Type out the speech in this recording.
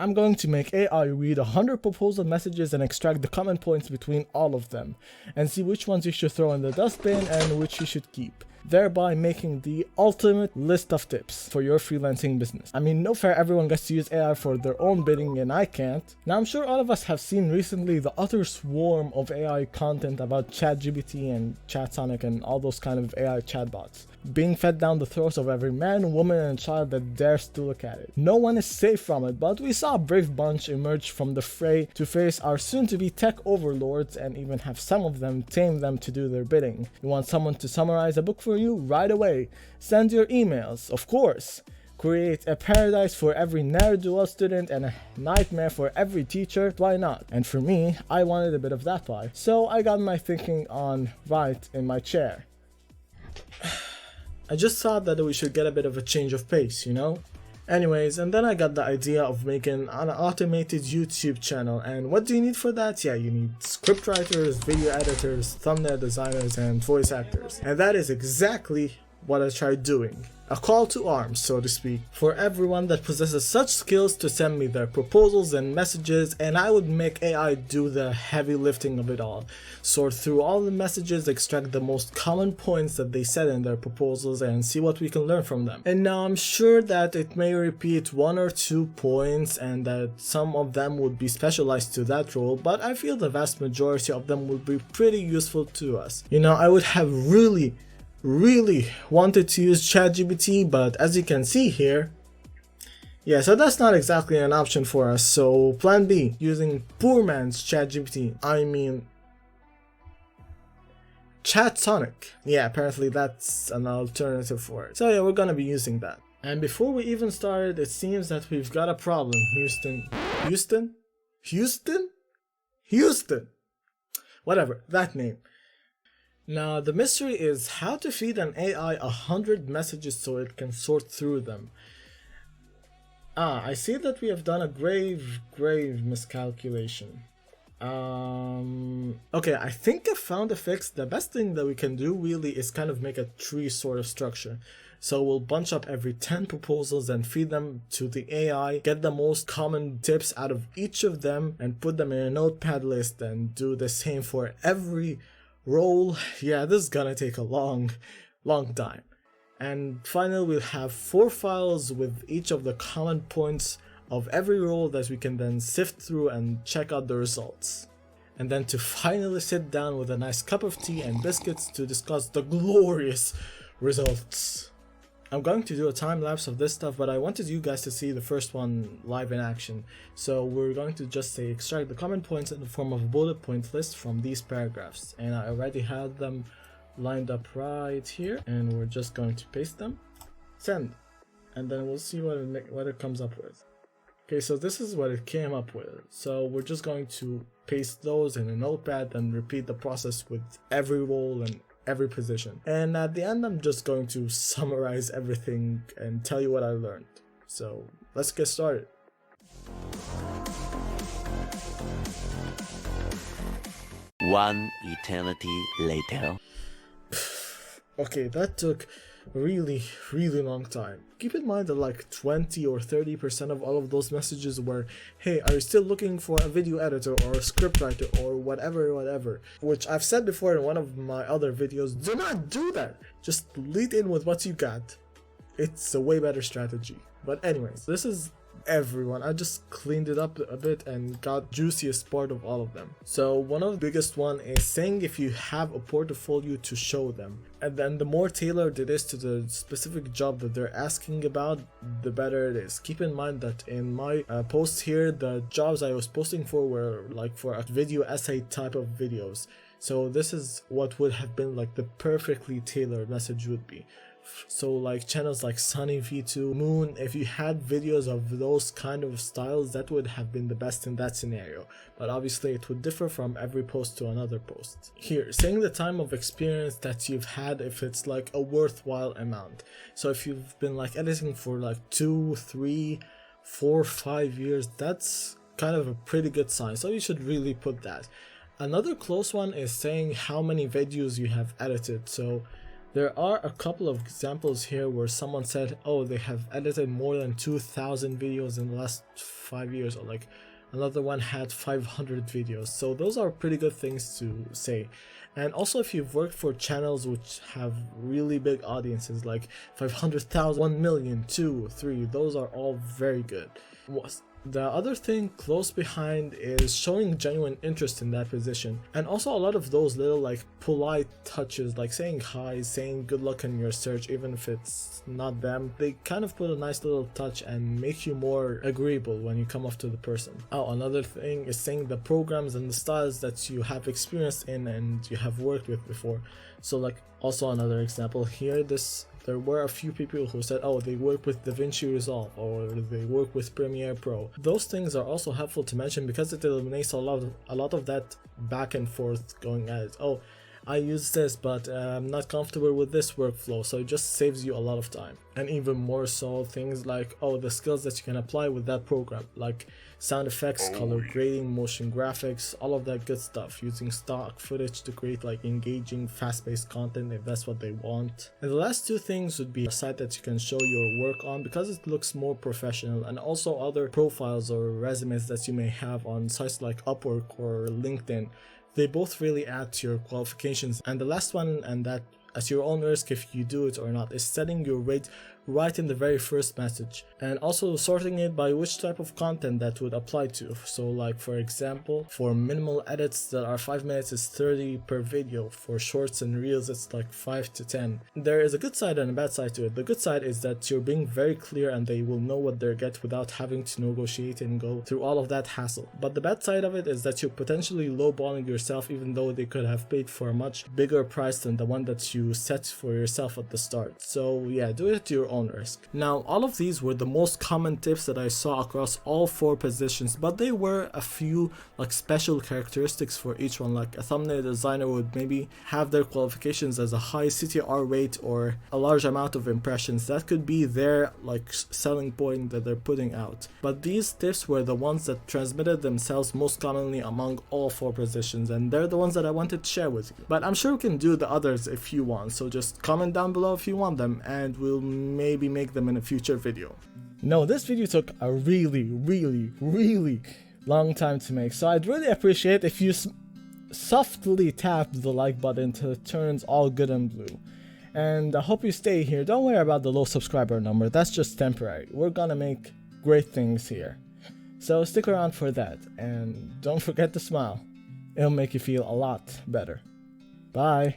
I'm going to make AI read 100 proposal messages and extract the common points between all of them, and see which ones you should throw in the dustbin and which you should keep, thereby making the ultimate list of tips for your freelancing business. I mean, no fair, everyone gets to use AI for their own bidding and I can't. Now, I'm sure all of us have seen recently the utter swarm of AI content about ChatGPT and ChatSonic and all those kind of AI chatbots being fed down the throats of every man, woman, and child that dares to look at it. No one is safe from it, but we saw a brave bunch emerge from the fray to face our soon-to-be tech overlords and even have some of them tame them to do their bidding. You want someone to summarize a book for you? Right away. Send your emails, of course. Create a paradise for every ne'er-do-well student and a nightmare for every teacher. Why not? And for me, I wanted a bit of that pie. So I got my thinking on right in my chair. I just thought that we should get a bit of a change of pace, you know? Anyways, and then I got the idea of making an automated YouTube channel, and what do you need for that? Yeah, you need scriptwriters, video editors, thumbnail designers, and voice actors. And that is exactly what I tried doing. A call to arms, so to speak, for everyone that possesses such skills to send me their proposals and messages, and I would make AI do the heavy lifting of it all. Sort through all the messages, extract the most common points that they said in their proposals, and see what we can learn from them. And now I'm sure that it may repeat 1 or 2 points and that some of them would be specialized to that role, but I feel the vast majority of them would be pretty useful to us. You know, I would have really wanted to use ChatGPT, but as you can see here, yeah, so that's not exactly an option for us. So plan B, using poor man's ChatGPT. I mean ChatSonic. Yeah, apparently that's an alternative for it. So yeah, we're gonna be using that. And before we even started, it seems that we've got a problem. Houston? Whatever, that name. Now, the mystery is how to feed an AI 100 messages so it can sort through them. I see that we have done a grave miscalculation. Okay, I think I found a fix. The best thing that we can do really is kind of make a tree sort of structure. So we'll bunch up every 10 proposals and feed them to the AI, get the most common tips out of each of them and put them in a notepad list, and do the same for every role. Yeah, this is gonna take a long time. And finally, we'll have 4 files with each of the common points of every role that we can then sift through and check out the results. And then to finally sit down with a nice cup of tea and biscuits to discuss the glorious results. I'm going to do a time lapse of this stuff, but I wanted you guys to see the first one live in action. So we're going to just say extract the common points in the form of a bullet point list from these paragraphs. And I already had them lined up right here, and we're just going to paste them, send, and then we'll see what it comes up with. Okay, so this is what it came up with. So we're just going to paste those in a notepad and repeat the process with every role and every position. And at the end, I'm just going to summarize everything and tell you what I learned. So let's get started. One eternity later. Okay, that took a really long time. Keep in mind that like 20 or 30% of all of those messages were, hey, are you still looking for a video editor or a scriptwriter or whatever, which I've said before in one of my other videos. Do not do that. Just lead in with what you got. It's a way better strategy. But anyways, this is everyone. I just cleaned it up a bit and got juiciest part of all of them. So one of the biggest one is saying if you have a portfolio to show them, and then the more tailored it is to the specific job that they're asking about, the better it is. Keep in mind that in my posts here, the jobs I was posting for were like for a video essay type of videos. So this is what would have been like the perfectly tailored message would be. So like channels like Sunny V2, Moon, if you had videos of those kind of styles, that would have been the best in that scenario. But obviously it would differ from every post to another post. Here, saying the time of experience that you've had, if it's like a worthwhile amount. So if you've been like editing for like 2, 3, 4, 5 years, that's kind of a pretty good sign. So you should really put that. Another close one is saying how many videos you have edited. So There are a couple of examples here where someone said, oh, they have edited more than 2,000 videos in the last 5 years, or like another one had 500 videos. So those are pretty good things to say. And also, if you've worked for channels which have really big audiences, like 500,000, 1 million, 2, 3, those are all very good. The other thing close behind is showing genuine interest in that position, and also a lot of those little like polite touches, like saying hi, saying good luck in your search even if it's not them. They kind of put a nice little touch and make you more agreeable when you come up to the person. Oh, another thing is saying the programs and the styles that you have experience in and you have worked with before. So like, also another example here, there were a few people who said, oh, they work with DaVinci Resolve or they work with Premiere Pro. Those things are also helpful to mention because it eliminates a lot of that back and forth going at it. Oh, I use this, but I'm not comfortable with this workflow, so it just saves you a lot of time. And even more so, things like, oh, the skills that you can apply with that program, like sound effects, color grading, motion graphics, all of that good stuff, using stock footage to create like engaging, fast-paced content if that's what they want. And the last two things would be a site that you can show your work on because it looks more professional, and also other profiles or resumes that you may have on sites like Upwork or LinkedIn. They both really add to your qualifications. And the last one, and that at your own risk if you do it or not, is setting your rate right in the very first message, and also sorting it by which type of content that would apply to. So like, for example, for minimal edits that are 5 minutes is 30 per video. For shorts and reels it's like 5 to 10. There is a good side and a bad side to it. The good side is that you're being very clear and they will know what they get without having to negotiate and go through all of that hassle. But the bad side of it is that you're potentially lowballing yourself, even though they could have paid for a much bigger price than the one that you set for yourself at the start. So yeah, do it at your own risk. Now, all of these were the most common tips that I saw across all 4 positions, but there were a few like special characteristics for each one. Like a thumbnail designer would maybe have their qualifications as a high CTR rate or a large amount of impressions. That could be their like selling point that they're putting out. But these tips were the ones that transmitted themselves most commonly among all 4 positions, and they're the ones that I wanted to share with you. But I'm sure we can do the others if you want, so just comment down below if you want them and we'll maybe make them in a future video. No, this video took a really long time to make, so I'd really appreciate if you softly tap the like button till it turns all good and blue. And I hope you stay here. Don't worry about the low subscriber number, that's just temporary. We're gonna make great things here. So stick around for that, and don't forget to smile. It'll make you feel a lot better. Bye.